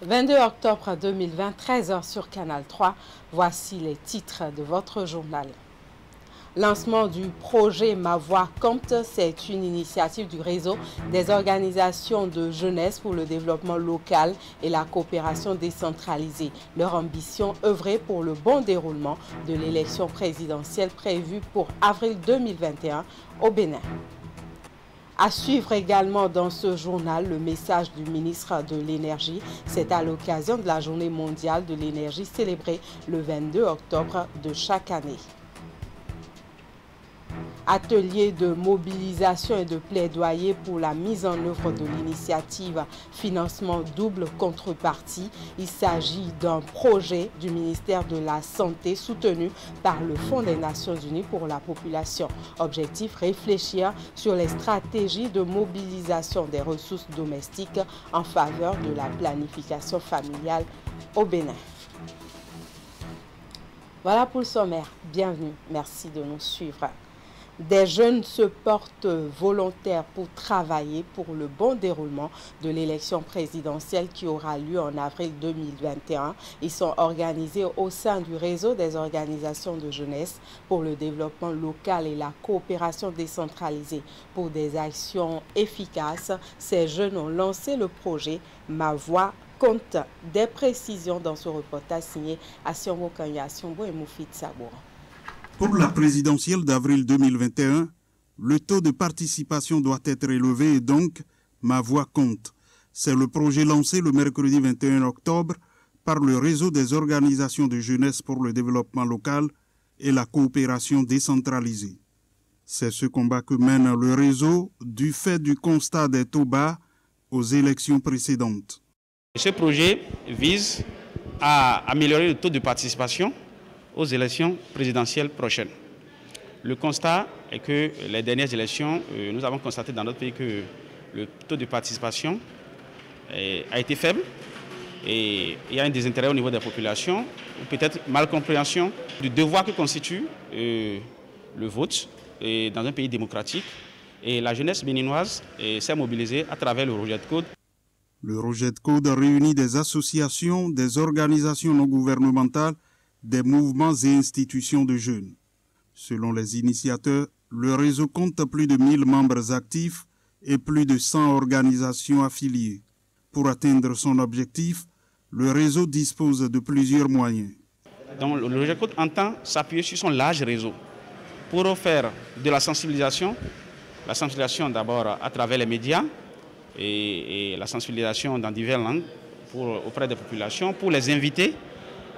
22 octobre 2020, 13h sur Canal 3. Voici les titres de votre journal. Lancement du projet Ma Voix Compte, c'est une initiative du réseau des organisations de jeunesse pour le développement local et la coopération décentralisée. Leur ambition, œuvrer pour le bon déroulement de l'élection présidentielle prévue pour avril 2021 au Bénin. À suivre également dans ce journal le message du ministre de l'Énergie. C'est à l'occasion de la Journée mondiale de l'énergie célébrée le 22 octobre de chaque année. Atelier de mobilisation et de plaidoyer pour la mise en œuvre de l'initiative Financement double contrepartie. Il s'agit d'un projet du ministère de la Santé soutenu par le Fonds des Nations Unies pour la population. Objectif, réfléchir sur les stratégies de mobilisation des ressources domestiques en faveur de la planification familiale au Bénin. Voilà pour le sommaire. Bienvenue. Merci de nous suivre. Des jeunes se portent volontaires pour travailler pour le bon déroulement de l'élection présidentielle qui aura lieu en avril 2021. Ils sont organisés au sein du réseau des organisations de jeunesse pour le développement local et la coopération décentralisée. Pour des actions efficaces, ces jeunes ont lancé le projet Ma Voix Compte. Des précisions dans ce reportage signé Asiongo Kanya Siombo et Moufid Sabour. Pour la présidentielle d'avril 2021, le taux de participation doit être élevé et donc Ma Voix Compte. C'est le projet lancé le mercredi 21 octobre par le réseau des organisations de jeunesse pour le développement local et la coopération décentralisée. C'est ce combat que mène le réseau du fait du constat des taux bas aux élections précédentes. Ce projet vise à améliorer le taux de participation aux élections présidentielles prochaines. Le constat est que les dernières élections, nous avons constaté dans notre pays que le taux de participation a été faible et il y a un désintérêt au niveau des populations, ou peut-être malcompréhension du devoir que constitue le vote dans un pays démocratique. Et la jeunesse béninoise s'est mobilisée à travers le Rejet Code. Le Rejet Code réunit des associations, des organisations non gouvernementales, des mouvements et institutions de jeunes. Selon les initiateurs, le réseau compte plus de 1000 membres actifs et plus de 100 organisations affiliées. Pour atteindre son objectif, le réseau dispose de plusieurs moyens. Donc, le Rejet Code entend s'appuyer sur son large réseau pour faire de la sensibilisation d'abord à travers les médias et la sensibilisation dans diverses langues auprès des populations, pour les inviter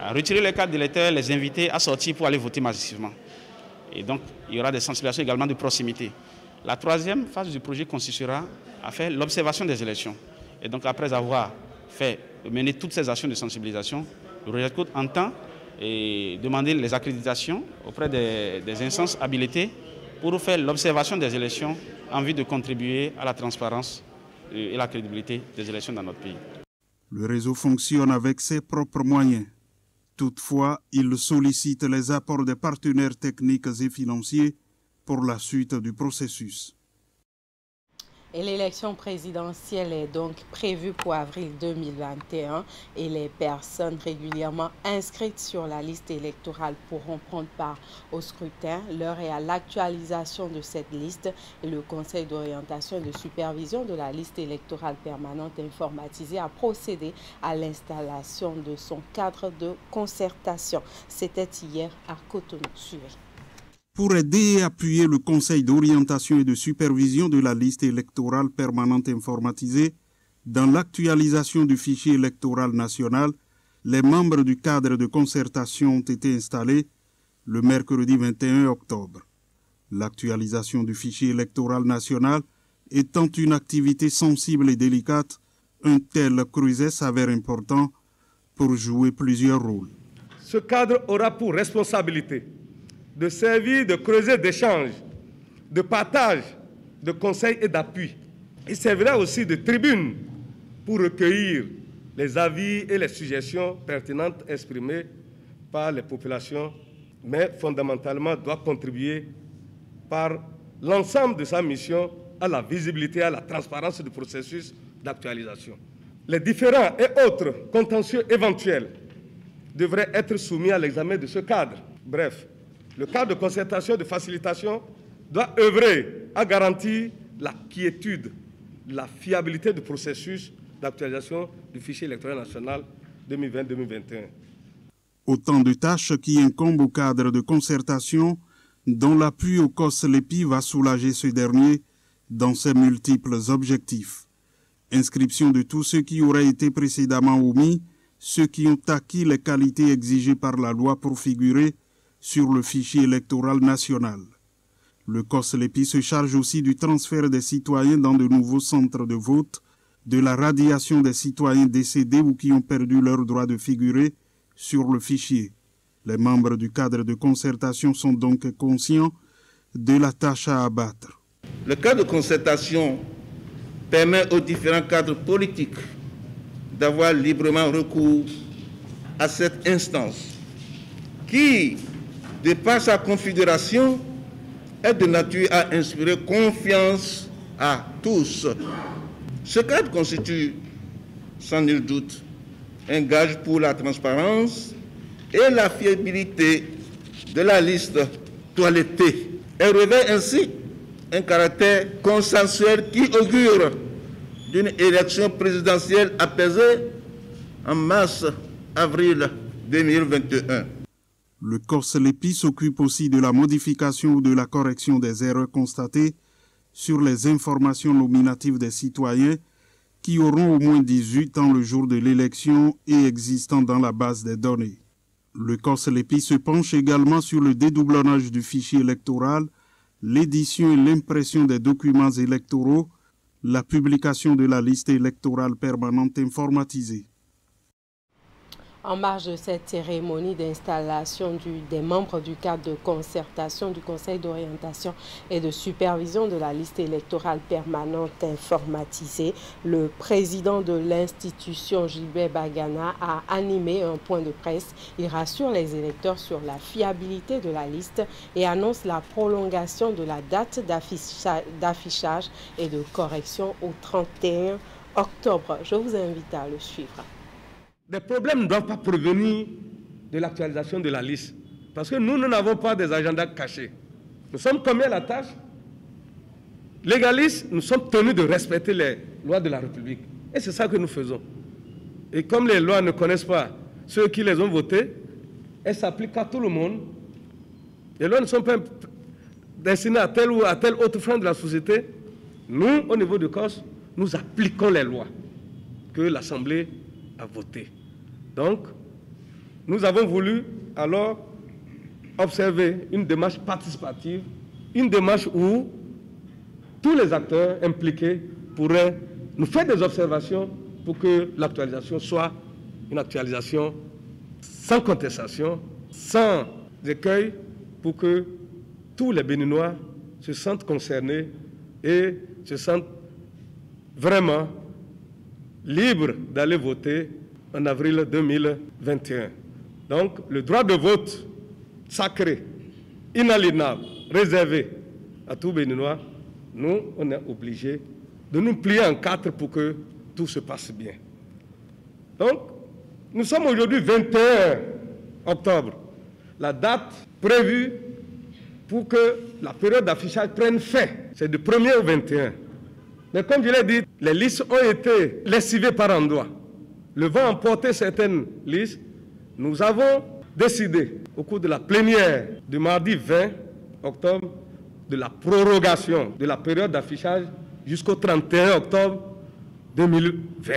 à retirer les cartes d'électeurs, les inviter à sortir pour aller voter massivement. Et donc, il y aura des sensibilisations également de proximité. La troisième phase du projet consistera à faire l'observation des élections. Et donc, après avoir mené toutes ces actions de sensibilisation, le Rejet Code entend demander les accréditations auprès des instances habilitées pour faire l'observation des élections en vue de contribuer à la transparence et la crédibilité des élections dans notre pays. Le réseau fonctionne avec ses propres moyens. Toutefois, il sollicite les apports des partenaires techniques et financiers pour la suite du processus. Et l'élection présidentielle est donc prévue pour avril 2021 et les personnes régulièrement inscrites sur la liste électorale pourront prendre part au scrutin. L'heure est à l'actualisation de cette liste et le Conseil d'orientation et de supervision de la liste électorale permanente informatisée a procédé à l'installation de son cadre de concertation. C'était hier à Cotonou. Suivez. Pour aider et appuyer le Conseil d'orientation et de supervision de la liste électorale permanente informatisée dans l'actualisation du fichier électoral national, les membres du cadre de concertation ont été installés le mercredi 21 octobre. L'actualisation du fichier électoral national étant une activité sensible et délicate, un tel creuset s'avère important pour jouer plusieurs rôles. Ce cadre aura pour responsabilité de servir de creuset d'échange, de partage, de conseil et d'appui. Il servira aussi de tribune pour recueillir les avis et les suggestions pertinentes exprimées par les populations, mais fondamentalement doit contribuer par l'ensemble de sa mission à la visibilité, à la transparence du processus d'actualisation. Les différents et autres contentieux éventuels devraient être soumis à l'examen de ce cadre. Bref, le cadre de concertation et de facilitation doit œuvrer à garantir la quiétude, la fiabilité du processus d'actualisation du fichier électoral national 2020-2021. Autant de tâches qui incombent au cadre de concertation dont l'appui au COS-LEPI va soulager ce dernier dans ses multiples objectifs. Inscription de tous ceux qui auraient été précédemment omis, ceux qui ont acquis les qualités exigées par la loi pour figurer sur le fichier électoral national. Le COS-LEPI se charge aussi du transfert des citoyens dans de nouveaux centres de vote, de la radiation des citoyens décédés ou qui ont perdu leur droit de figurer sur le fichier. Les membres du cadre de concertation sont donc conscients de la tâche à abattre. Le cadre de concertation permet aux différents cadres politiques d'avoir librement recours à cette instance qui, de par sa configuration, est de nature à inspirer confiance à tous. Ce cadre constitue, sans nul doute, un gage pour la transparence et la fiabilité de la liste toilettée. Elle revêt ainsi un caractère consensuel qui augure d'une élection présidentielle apaisée en mars-avril 2021. Le COS-LEPI s'occupe aussi de la modification ou de la correction des erreurs constatées sur les informations nominatives des citoyens qui auront au moins 18 ans le jour de l'élection et existant dans la base des données. Le COS-LEPI se penche également sur le dédoublonnage du fichier électoral, l'édition et l'impression des documents électoraux, la publication de la liste électorale permanente informatisée. En marge de cette cérémonie d'installation des membres du cadre de concertation du Conseil d'orientation et de supervision de la liste électorale permanente informatisée, le président de l'institution, Gilbert Bagana, a animé un point de presse. Il rassure les électeurs sur la fiabilité de la liste et annonce la prolongation de la date d'affichage et de correction au 31 octobre. Je vous invite à le suivre. Des problèmes ne doivent pas provenir de l'actualisation de la liste. Parce que nous n'avons pas des agendas cachés. Nous sommes combien à la tâche? Légalistes, nous sommes tenus de respecter les lois de la République. Et c'est ça que nous faisons. Et comme les lois ne connaissent pas ceux qui les ont votées, elles s'appliquent à tout le monde. Les lois ne sont pas destinées à tel ou à tel autre frange de la société. Nous, au niveau du COS, nous appliquons les lois que l'Assemblée a votées. Donc, nous avons voulu alors observer une démarche participative, une démarche où tous les acteurs impliqués pourraient nous faire des observations pour que l'actualisation soit une actualisation sans contestation, sans écueil, pour que tous les Béninois se sentent concernés et se sentent vraiment libres d'aller voter en avril 2021. Donc, le droit de vote sacré, inaliénable, réservé à tout Béninois, nous, on est obligés de nous plier en quatre pour que tout se passe bien. Donc, nous sommes aujourd'hui 21 octobre, la date prévue pour que la période d'affichage prenne fin. C'est du 1er au 21. Mais comme je l'ai dit, les listes ont été lessivées par endroits. Le vent a emporté certaines listes. Nous avons décidé, au cours de la plénière du mardi 20 octobre, de la prorogation de la période d'affichage jusqu'au 31 octobre 2020.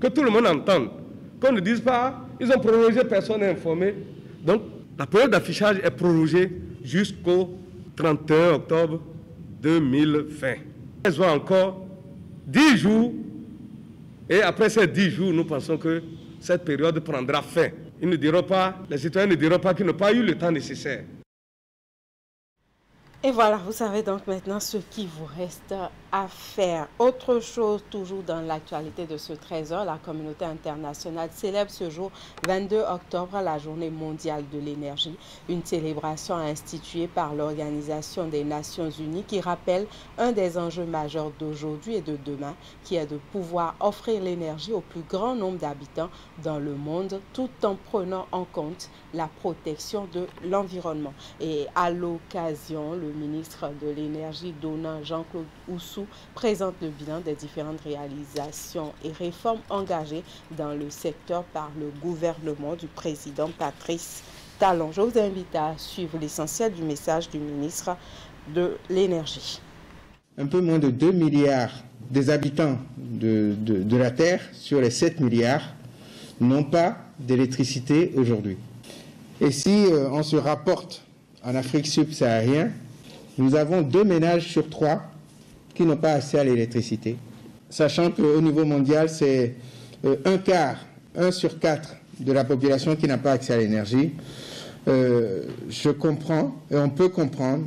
Que tout le monde entende. Qu'on ne dise pas, ils ont prorogé, personne n'est informé. Donc, la période d'affichage est prorogée jusqu'au 31 octobre 2020. Elles ont encore 10 jours, et après ces 10 jours, nous pensons que cette période prendra fin. Ils ne diront pas, les citoyens ne diront pas qu'ils n'ont pas eu le temps nécessaire. Et voilà, vous savez donc maintenant ce qui vous reste à faire. Autre chose, toujours dans l'actualité de ce 13h, la communauté internationale célèbre ce jour 22 octobre la journée mondiale de l'énergie, une célébration instituée par l'Organisation des Nations Unies qui rappelle un des enjeux majeurs d'aujourd'hui et de demain, qui est de pouvoir offrir l'énergie au plus grand nombre d'habitants dans le monde tout en prenant en compte la protection de l'environnement. Et à l'occasion, le ministre de l'Énergie, Dona Jean-Claude Oussou, présente le bilan des différentes réalisations et réformes engagées dans le secteur par le gouvernement du président Patrice Talon. Je vous invite à suivre l'essentiel du message du ministre de l'Énergie. Un peu moins de 2 milliards des habitants de la Terre sur les 7 milliards n'ont pas d'électricité aujourd'hui. Et si on se rapporte en Afrique subsaharienne, nous avons 2 ménages sur 3 qui n'ont pas accès à l'électricité. Sachant qu'au niveau mondial, c'est 1 sur 4 de la population qui n'a pas accès à l'énergie. Je comprends et on peut comprendre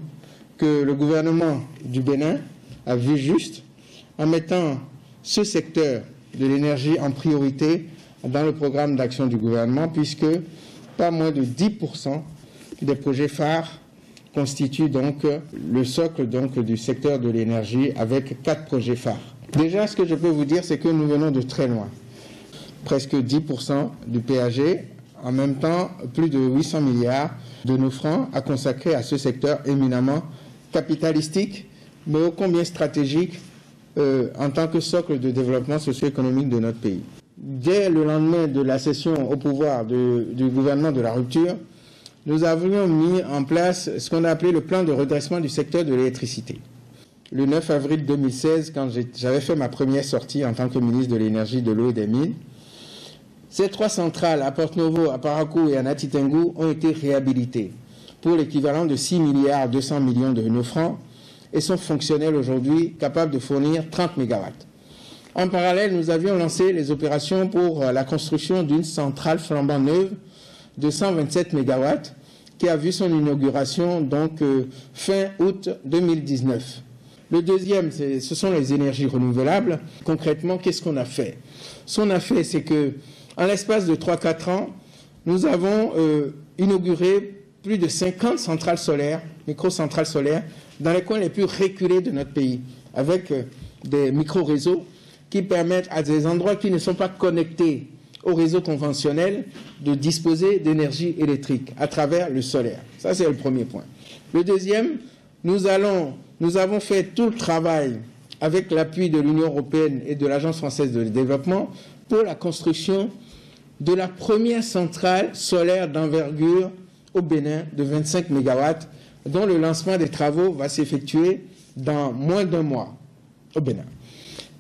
que le gouvernement du Bénin a vu juste en mettant ce secteur de l'énergie en priorité dans le programme d'action du gouvernement, puisque pas moins de 10% des projets phares constituent donc le socle du secteur de l'énergie avec 4 projets phares. Déjà, ce que je peux vous dire, c'est que nous venons de très loin. Presque 10% du PAG, en même temps, plus de 800 milliards de nos francs à consacrer à ce secteur éminemment capitalistique, mais ô combien stratégique en tant que socle de développement socio-économique de notre pays. Dès le lendemain de la cession au pouvoir du gouvernement de la rupture, nous avions mis en place ce qu'on a appelé le plan de redressement du secteur de l'électricité. Le 9 avril 2016, quand j'avais fait ma première sortie en tant que ministre de l'Énergie, de l'Eau et des Mines, ces 3 centrales à Porto-Novo, à Parakou et à Nati-Tengu ont été réhabilitées pour l'équivalent de 6 milliards 200 millions de nos francs et sont fonctionnelles aujourd'hui, capables de fournir 30 mégawatts. En parallèle, nous avions lancé les opérations pour la construction d'une centrale flambant neuve de 127 mégawatts qui a vu son inauguration donc fin août 2019. Le deuxième, ce sont les énergies renouvelables. Concrètement, qu'est-ce qu'on a fait? Ce qu'on a fait, c'est que en l'espace de 3-4 ans, nous avons inauguré plus de 50 centrales solaires, micro-centrales solaires, dans les coins les plus reculés de notre pays, avec des micro-réseaux qui permettent à des endroits qui ne sont pas connectés au réseau conventionnel de disposer d'énergie électrique à travers le solaire. Ça, c'est le premier point. Le deuxième, nous avons fait tout le travail avec l'appui de l'Union européenne et de l'Agence française de développement pour la construction de la première centrale solaire d'envergure au Bénin de 25 MW, dont le lancement des travaux va s'effectuer dans moins d'1 mois au Bénin.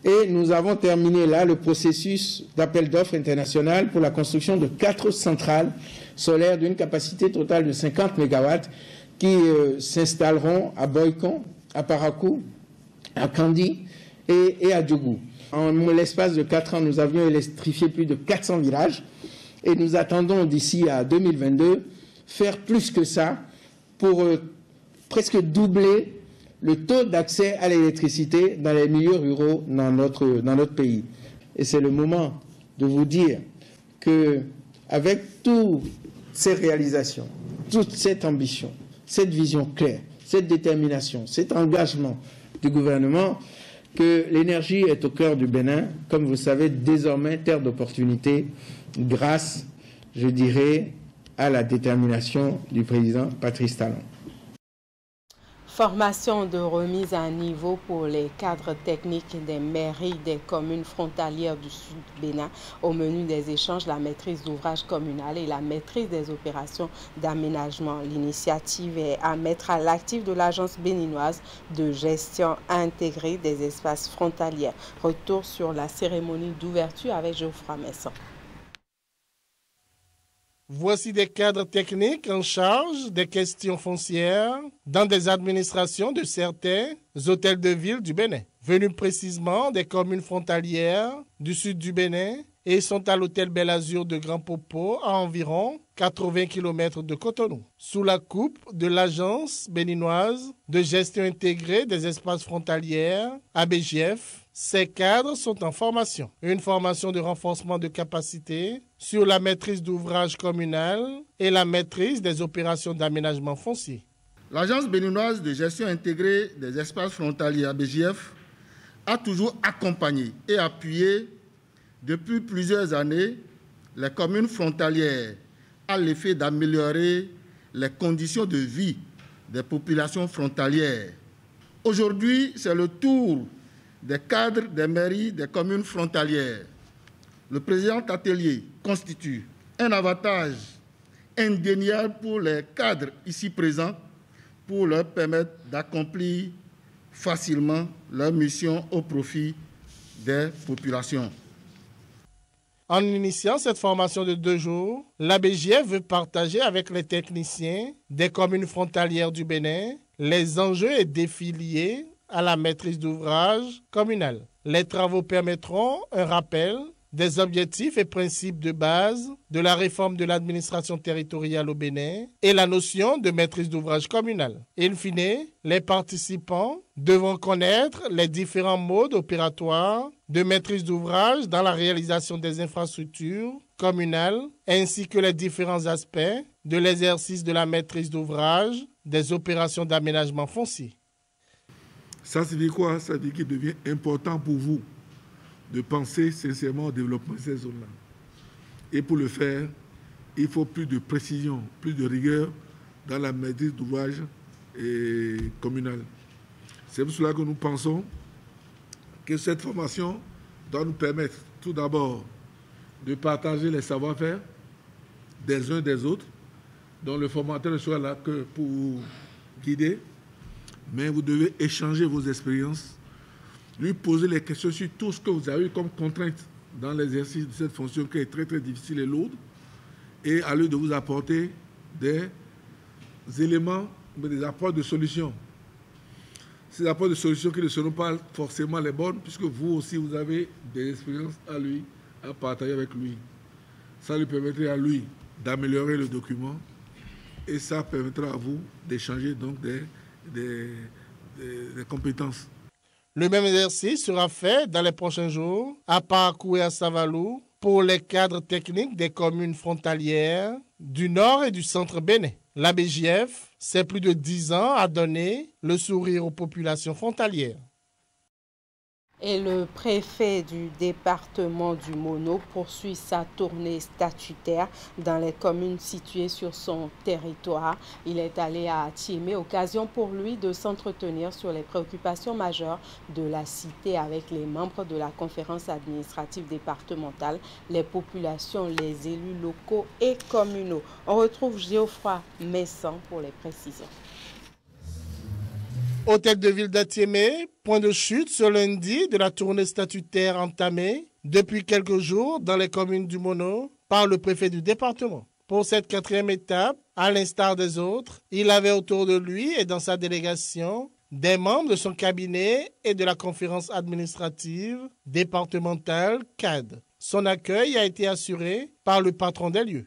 Et nous avons terminé là le processus d'appel d'offres international pour la construction de 4 centrales solaires d'une capacité totale de 50 MW qui s'installeront à Boycon, à Parakou, à Kandi et à Djougou. En l'espace de 4 ans, nous avions électrifié plus de 400 villages et nous attendons d'ici à 2022 faire plus que ça pour presque doubler le taux d'accès à l'électricité dans les milieux ruraux dans notre pays. Et c'est le moment de vous dire qu'avec toutes ces réalisations, toute cette ambition, cette vision claire, cette détermination, cet engagement du gouvernement, que l'énergie est au cœur du Bénin, comme vous le savez, désormais terre d'opportunités, grâce, je dirais, à la détermination du président Patrice Talon. Formation de remise à niveau pour les cadres techniques des mairies des communes frontalières du Sud Bénin. Au menu des échanges, la maîtrise d'ouvrage communal et la maîtrise des opérations d'aménagement. L'initiative est à mettre à l'actif de l'Agence béninoise de gestion intégrée des espaces frontaliers. Retour sur la cérémonie d'ouverture avec Geoffroy Messon. Voici des cadres techniques en charge des questions foncières dans des administrations de certains hôtels de ville du Bénin. Venus précisément des communes frontalières du sud du Bénin et sont à l'hôtel Bel Azur de Grand Popo, à environ 80 km de Cotonou. Sous la coupe de l'Agence béninoise de gestion intégrée des espaces frontaliers, ABGF, ces cadres sont en formation. Une formation de renforcement de capacité sur la maîtrise d'ouvrage communal et la maîtrise des opérations d'aménagement foncier. L'Agence béninoise de gestion intégrée des espaces frontaliers, ABGF, a toujours accompagné et appuyé depuis plusieurs années les communes frontalières à l'effet d'améliorer les conditions de vie des populations frontalières. Aujourd'hui, c'est le tour des cadres des mairies des communes frontalières. Le présent atelier constitue un avantage indéniable pour les cadres ici présents pour leur permettre d'accomplir facilement leur mission au profit des populations. En initiant cette formation de 2 jours, l'ABGF veut partager avec les techniciens des communes frontalières du Bénin les enjeux et défis liés à la maîtrise d'ouvrage communale. Les travaux permettront un rappel des objectifs et principes de base de la réforme de l'administration territoriale au Bénin et la notion de maîtrise d'ouvrage communale. In fine, les participants devront connaître les différents modes opératoires de maîtrise d'ouvrage dans la réalisation des infrastructures communales ainsi que les différents aspects de l'exercice de la maîtrise d'ouvrage des opérations d'aménagement foncier. Ça signifie quoi? Ça veut dire qu'il devient important pour vous de penser sincèrement au développement de ces zones-là. Et pour le faire, il faut plus de précision, plus de rigueur dans la maîtrise d'ouvrage communale. C'est pour cela que nous pensons que cette formation doit nous permettre tout d'abord de partager les savoir-faire des uns des autres, dont le formateur ne soit là que pour vous guider, mais vous devez échanger vos expériences, lui poser les questions sur tout ce que vous avez eu comme contrainte dans l'exercice de cette fonction qui est très très difficile et lourde, et à lui de vous apporter des éléments, des apports de solutions. Ces apports de solutions qui ne seront pas forcément les bonnes, puisque vous aussi vous avez des expériences à lui, à partager avec lui. Ça lui permettrait à lui d'améliorer le document et ça permettra à vous d'échanger donc des compétences. Le même exercice sera fait dans les prochains jours à Parakou et à Savalou pour les cadres techniques des communes frontalières du nord et du centre Bénin. L'ABGF, c'est plus de 10 ans à donner le sourire aux populations frontalières. Et le préfet du département du Mono poursuit sa tournée statutaire dans les communes situées sur son territoire. Il est allé à Atiémé, occasion pour lui de s'entretenir sur les préoccupations majeures de la cité avec les membres de la conférence administrative départementale, les populations, les élus locaux et communaux. On retrouve Geoffroy Messan pour les précisions. Hôtel de ville d'Atiémé, point de chute ce lundi de la tournée statutaire entamée depuis quelques jours dans les communes du Mono par le préfet du département. Pour cette 4e étape, à l'instar des autres, il avait autour de lui et dans sa délégation des membres de son cabinet et de la conférence administrative départementale CAD. Son accueil a été assuré par le patron des lieux.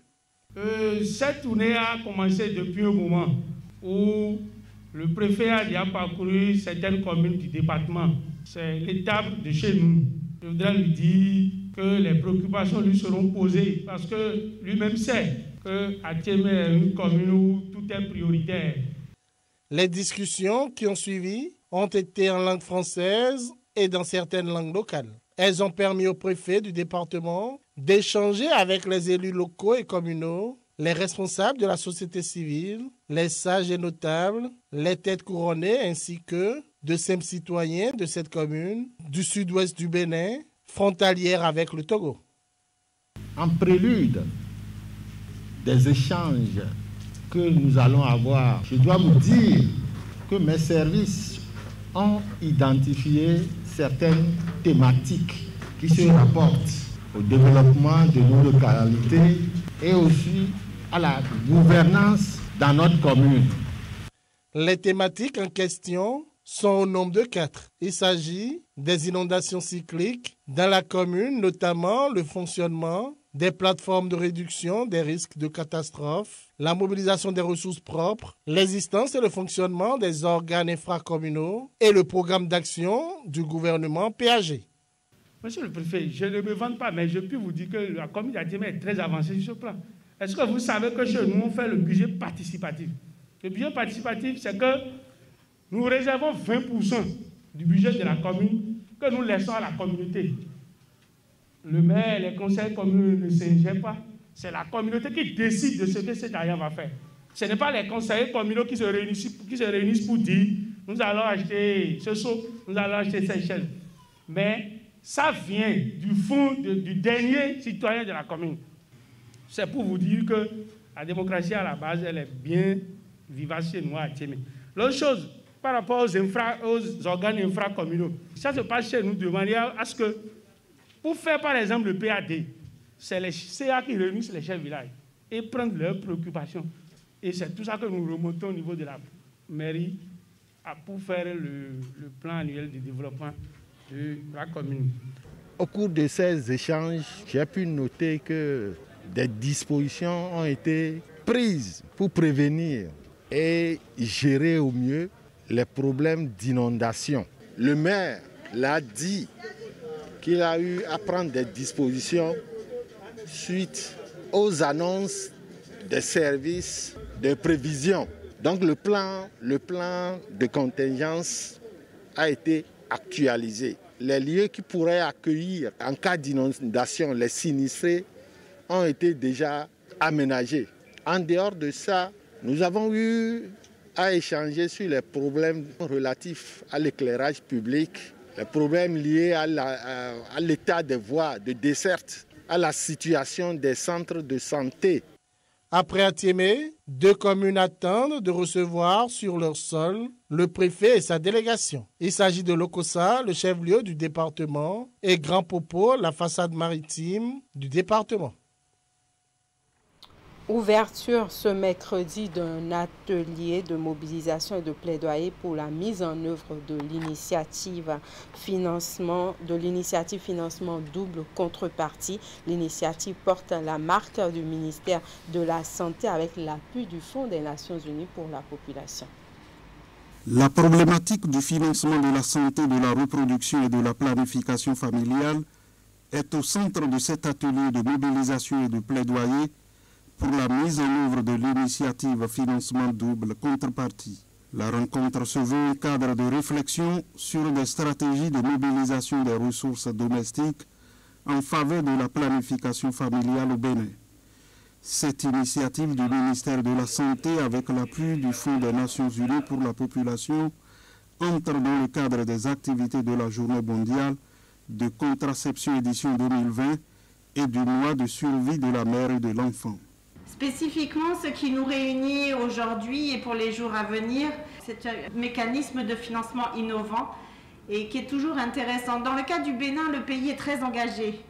Cette tournée a commencé depuis un moment où le préfet a déjà parcouru certaines communes du département. C'est l'étape de chez nous. Je voudrais lui dire que les préoccupations lui seront posées parce que lui-même sait qu'Atiémé est une commune où tout est prioritaire. Les discussions qui ont suivi ont été en langue française et dans certaines langues locales. Elles ont permis au préfet du département d'échanger avec les élus locaux et communaux, les responsables de la société civile, les sages et notables, les têtes couronnées ainsi que de simples citoyens de cette commune du sud-ouest du Bénin, frontalière avec le Togo. En prélude des échanges que nous allons avoir, je dois vous dire que mes services ont identifié certaines thématiques qui se rapportent au développement de nos localités et aussi à la gouvernance dans notre commune. Les thématiques en question sont au nombre de 4. Il s'agit des inondations cycliques dans la commune, notamment le fonctionnement des plateformes de réduction des risques de catastrophe, la mobilisation des ressources propres, l'existence et le fonctionnement des organes infracommunaux et le programme d'action du gouvernement PAG. Monsieur le préfet, je ne me vante pas, mais je peux vous dire que la commune d'Atiémé est très avancée sur ce plan. Est-ce que vous savez que chez nous, on fait le budget participatif? Le budget participatif, c'est que nous réservons 20% du budget de la commune que nous laissons à la communauté. Le maire, les conseils communaux ne s'ingèrent pas. C'est la communauté qui décide de ce que cet argent va faire. Ce n'est pas les conseillers communaux qui se réunissent pour dire « nous allons acheter ce seau, nous allons acheter cette chaise ». Mais ça vient du fond du dernier citoyen de la commune. C'est pour vous dire que la démocratie à la base, elle est bien vivace chez nous à Tiémé. L'autre chose, par rapport aux organes infracommunaux, ça se passe chez nous de manière à ce que, pour faire par exemple le PAD, c'est les CA qui réunissent les chefs de village et prennent leurs préoccupations. Et c'est tout ça que nous remontons au niveau de la mairie pour faire le plan annuel de développement de la commune. Au cours de ces échanges, j'ai pu noter que des dispositions ont été prises pour prévenir et gérer au mieux les problèmes d'inondation. Le maire l'a dit qu'il a eu à prendre des dispositions suite aux annonces des services de prévision. Donc le plan de contingence a été actualisé. Les lieux qui pourraient accueillir en cas d'inondation les sinistrés ont été déjà aménagés. En dehors de ça, nous avons eu à échanger sur les problèmes relatifs à l'éclairage public, les problèmes liés à l'état des voies de desserte, à la situation des centres de santé. Après Atiémé, 2 communes attendent de recevoir sur leur sol le préfet et sa délégation. Il s'agit de Lokossa, le chef-lieu du département, et Grand Popo, la façade maritime du département. Ouverture ce mercredi d'un atelier de mobilisation et de plaidoyer pour la mise en œuvre de l'initiative financement double contrepartie. L'initiative porte la marque du ministère de la Santé avec l'appui du Fonds des Nations Unies pour la population. La problématique du financement de la santé, de la reproduction et de la planification familiale est au centre de cet atelier de mobilisation et de plaidoyer pour la mise en œuvre de l'initiative financement double contrepartie. La rencontre se veut un cadre de réflexion sur des stratégies de mobilisation des ressources domestiques en faveur de la planification familiale au Bénin. Cette initiative du ministère de la Santé, avec l'appui du Fonds des Nations Unies pour la population, entre dans le cadre des activités de la Journée mondiale de contraception édition 2020 et du mois de survie de la mère et de l'enfant. Spécifiquement, ce qui nous réunit aujourd'hui et pour les jours à venir, c'est un mécanisme de financement innovant et qui est toujours intéressant. Dans le cas du Bénin, le pays est très engagé.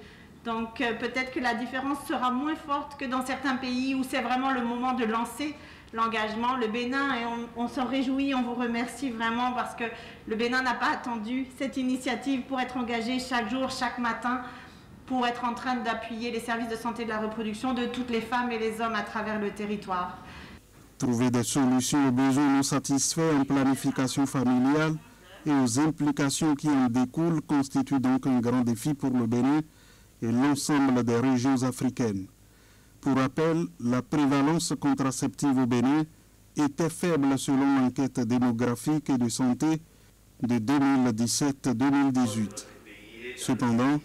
Donc peut-être que la différence sera moins forte que dans certains pays où c'est vraiment le moment de lancer l'engagement. Le Bénin, et on s'en réjouit, on vous remercie vraiment parce que le Bénin n'a pas attendu cette initiative pour être engagé chaque jour, chaque matin, pour être en train d'appuyer les services de santé de la reproduction de toutes les femmes et les hommes à travers le territoire. Trouver des solutions aux besoins non satisfaits en planification familiale et aux implications qui en découlent constitue donc un grand défi pour le Bénin et l'ensemble des régions africaines. Pour rappel, la prévalence contraceptive au Bénin était faible selon l'enquête démographique et de santé de 2017-2018. Cependant,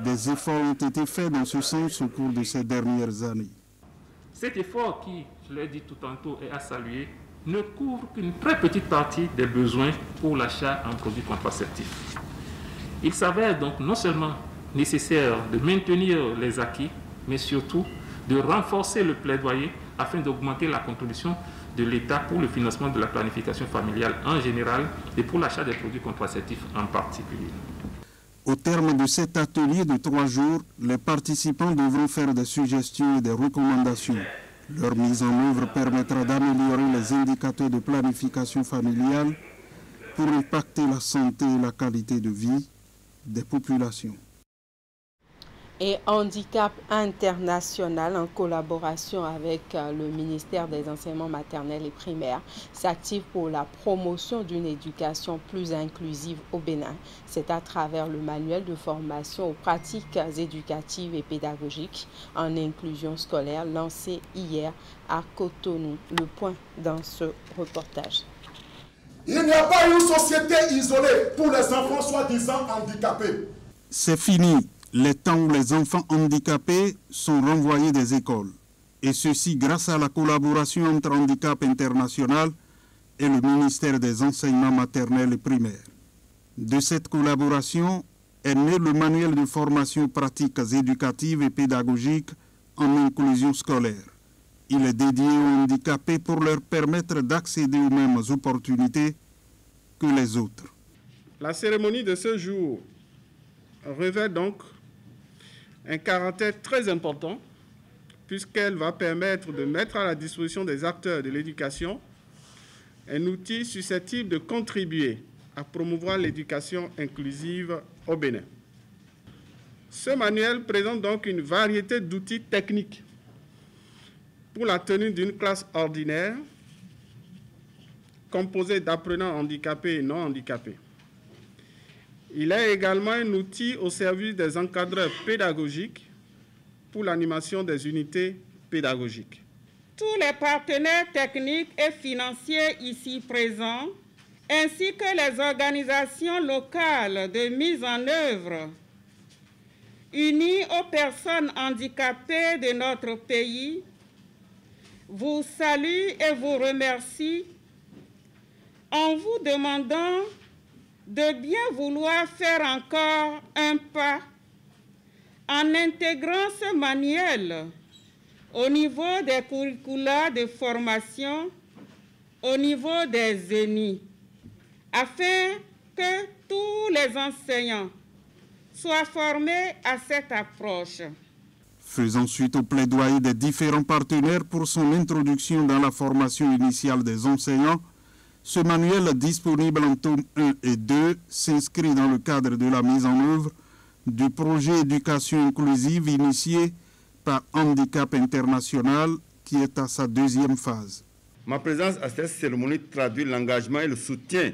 des efforts ont été faits dans ce sens au cours de ces dernières années. Cet effort qui, je l'ai dit tout tantôt, est à saluer, ne couvre qu'une très petite partie des besoins pour l'achat en produits contraceptifs. Il s'avère donc non seulement nécessaire de maintenir les acquis, mais surtout de renforcer le plaidoyer afin d'augmenter la contribution de l'État pour le financement de la planification familiale en général et pour l'achat des produits contraceptifs en particulier. Au terme de cet atelier de 3 jours, les participants devront faire des suggestions et des recommandations. Leur mise en œuvre permettra d'améliorer les indicateurs de planification familiale pour impacter la santé et la qualité de vie des populations. Et Handicap International, en collaboration avec le ministère des Enseignements maternels et primaires, s'active pour la promotion d'une éducation plus inclusive au Bénin. C'est à travers le manuel de formation aux pratiques éducatives et pédagogiques en inclusion scolaire lancé hier à Cotonou. Le point dans ce reportage. Il n'y a pas une société isolée pour les enfants soi-disant handicapés. C'est fini les temps où les enfants handicapés sont renvoyés des écoles. Et ceci grâce à la collaboration entre Handicap International et le ministère des Enseignements maternels et primaires. De cette collaboration est né le manuel de formation pratiques éducatives et pédagogiques en inclusion scolaire. Il est dédié aux handicapés pour leur permettre d'accéder aux mêmes opportunités que les autres. La cérémonie de ce jour revêt donc un caractère très important puisqu'elle va permettre de mettre à la disposition des acteurs de l'éducation un outil susceptible de contribuer à promouvoir l'éducation inclusive au Bénin. Ce manuel présente donc une variété d'outils techniques pour la tenue d'une classe ordinaire composée d'apprenants handicapés et non handicapés. Il est également un outil au service des encadreurs pédagogiques pour l'animation des unités pédagogiques. Tous les partenaires techniques et financiers ici présents, ainsi que les organisations locales de mise en œuvre, unies aux personnes handicapées de notre pays, vous saluent et vous remercient en vous demandant de bien vouloir faire encore un pas en intégrant ce manuel au niveau des curricula de formation, au niveau des ENI, afin que tous les enseignants soient formés à cette approche. Faisant suite au plaidoyer des différents partenaires pour son introduction dans la formation initiale des enseignants, ce manuel disponible en tome 1 et 2 s'inscrit dans le cadre de la mise en œuvre du projet éducation inclusive initié par Handicap International qui est à sa deuxième phase. Ma présence à cette cérémonie traduit l'engagement et le soutien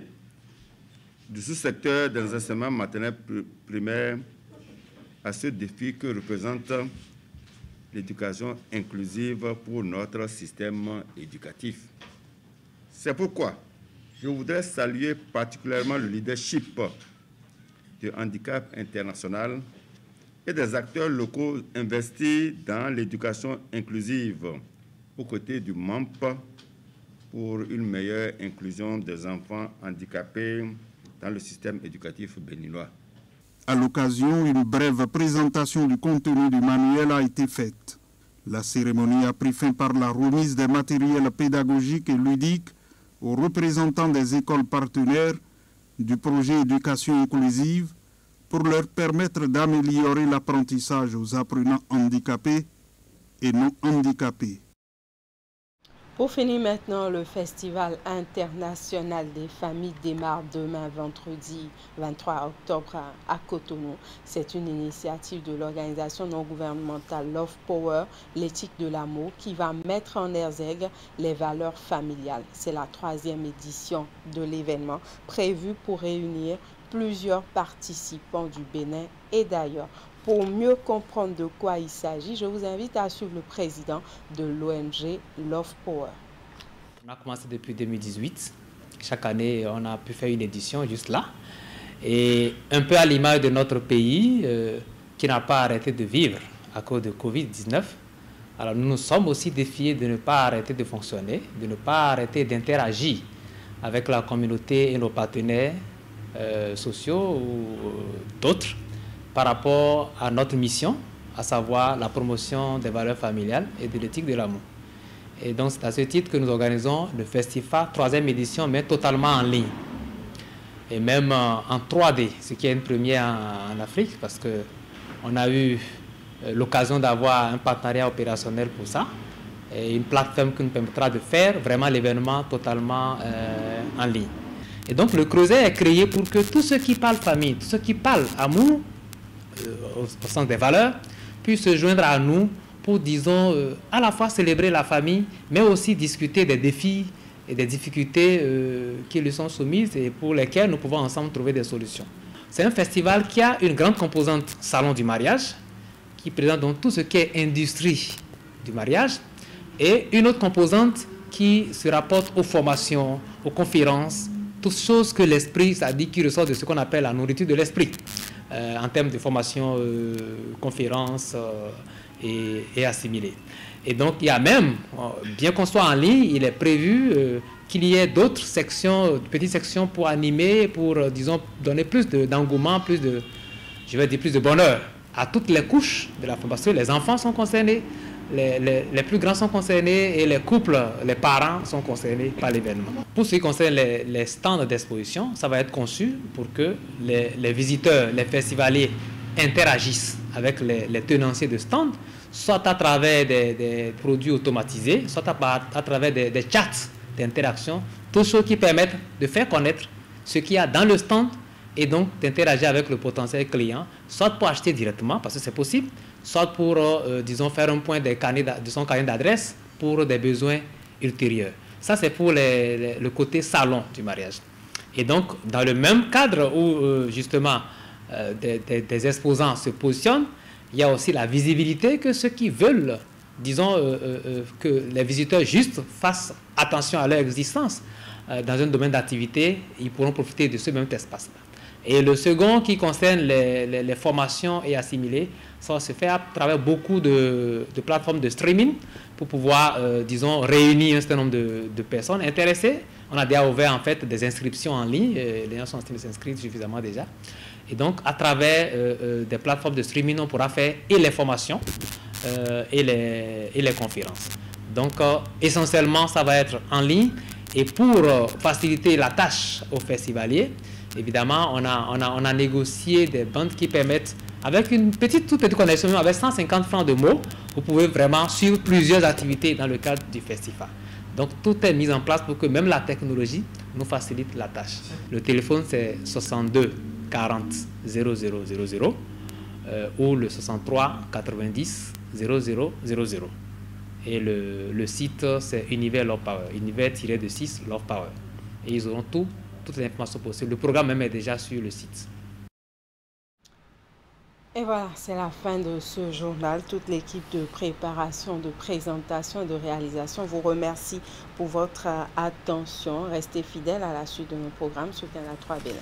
du sous-secteur des enseignements maternels primaires à ce défi que représente l'éducation inclusive pour notre système éducatif. C'est pourquoi je voudrais saluer particulièrement le leadership de Handicap International et des acteurs locaux investis dans l'éducation inclusive aux côtés du MAMP pour une meilleure inclusion des enfants handicapés dans le système éducatif béninois. À l'occasion, une brève présentation du contenu du manuel a été faite. La cérémonie a pris fin par la remise des matériels pédagogiques et ludiques aux représentants des écoles partenaires du projet éducation inclusive pour leur permettre d'améliorer l'apprentissage aux apprenants handicapés et non handicapés. Pour finir maintenant, le Festival international des familles démarre demain, vendredi 23 octobre à Cotonou. C'est une initiative de l'organisation non gouvernementale Love Power, l'éthique de l'amour, qui va mettre en exergue les valeurs familiales. C'est la 3e édition de l'événement, prévu pour réunir plusieurs participants du Bénin et d'ailleurs. Pour mieux comprendre de quoi il s'agit, je vous invite à suivre le président de l'ONG Love Power. On a commencé depuis 2018. Chaque année, on a pu faire une édition juste là. Et un peu à l'image de notre pays qui n'a pas arrêté de vivre à cause de Covid-19. Alors nous nous sommes aussi défiés de ne pas arrêter de fonctionner, de ne pas arrêter d'interagir avec la communauté et nos partenaires sociaux ou d'autres, par rapport à notre mission, à savoir la promotion des valeurs familiales et de l'éthique de l'amour. Et donc c'est à ce titre que nous organisons le Festival 3e édition, mais totalement en ligne. Et même en 3D, ce qui est une première en Afrique, parce qu'on a eu l'occasion d'avoir un partenariat opérationnel pour ça, et une plateforme qui nous permettra de faire vraiment l'événement totalement en ligne. Et donc le creuset est créé pour que tous ceux qui parlent famille, tous ceux qui parlent amour, au sens des valeurs, puissent se joindre à nous pour, disons, à la fois célébrer la famille, mais aussi discuter des défis et des difficultés qui lui sont soumises et pour lesquelles nous pouvons ensemble trouver des solutions. C'est un festival qui a une grande composante salon du mariage, qui présente donc tout ce qui est industrie du mariage, et une autre composante qui se rapporte aux formations, aux conférences, toutes choses que l'esprit, c'est-à-dire qui ressort de ce qu'on appelle la nourriture de l'esprit, en termes de formation, conférences et assimilés. Et donc, il y a même, bien qu'on soit en ligne, il est prévu qu'il y ait d'autres sections, petites sections pour animer, pour, disons, donner plus d'engouement, plus de, je vais dire, plus de bonheur à toutes les couches de la formation. Les enfants sont concernés, les plus grands sont concernés et les couples, les parents sont concernés par l'événement. Pour ce qui concerne les stands d'exposition, ça va être conçu pour que les visiteurs, les festivaliers interagissent avec les tenanciers de stands, soit à travers des produits automatisés, soit à travers des chats d'interaction, toutes choses qui permettent de faire connaître ce qu'il y a dans le stand et donc d'interagir avec le potentiel client, soit pour acheter directement, parce que c'est possible, soit pour, disons, faire un point de son carnet d'adresse pour des besoins ultérieurs. Ça, c'est pour le côté salon du mariage. Et donc, dans le même cadre où, justement, des exposants se positionnent, il y a aussi la visibilité que ceux qui veulent, disons, que les visiteurs juste fassent attention à leur existence dans un domaine d'activité, ils pourront profiter de ce même espace-là. Et le second qui concerne les formations et assimilés, ça se fait à travers beaucoup de plateformes de streaming pour pouvoir, disons, réunir un certain nombre de personnes intéressées. On a déjà ouvert en fait des inscriptions en ligne, les gens sont en train de s'inscrire suffisamment déjà. Et donc, à travers des plateformes de streaming, on pourra faire et les formations et les conférences. Donc, essentiellement, ça va être en ligne. Et pour faciliter la tâche aux festivaliers, évidemment, on a négocié des bandes qui permettent, avec une toute petite connexion, avec 150 francs de mots, vous pouvez vraiment suivre plusieurs activités dans le cadre du festival. Donc, tout est mis en place pour que même la technologie nous facilite la tâche. Le téléphone, c'est 62 40 0000 ou le 63 90 0000. Et le site, c'est Univers Love Power, univers-de-6 Love Power. Et ils auront toutes les informations possibles. Le programme même est déjà sur le site. Et voilà, c'est la fin de ce journal. Toute l'équipe de préparation, de présentation et de réalisation vous remercie pour votre attention. Restez fidèles à la suite de nos programmes sur Canal 3 Bénin.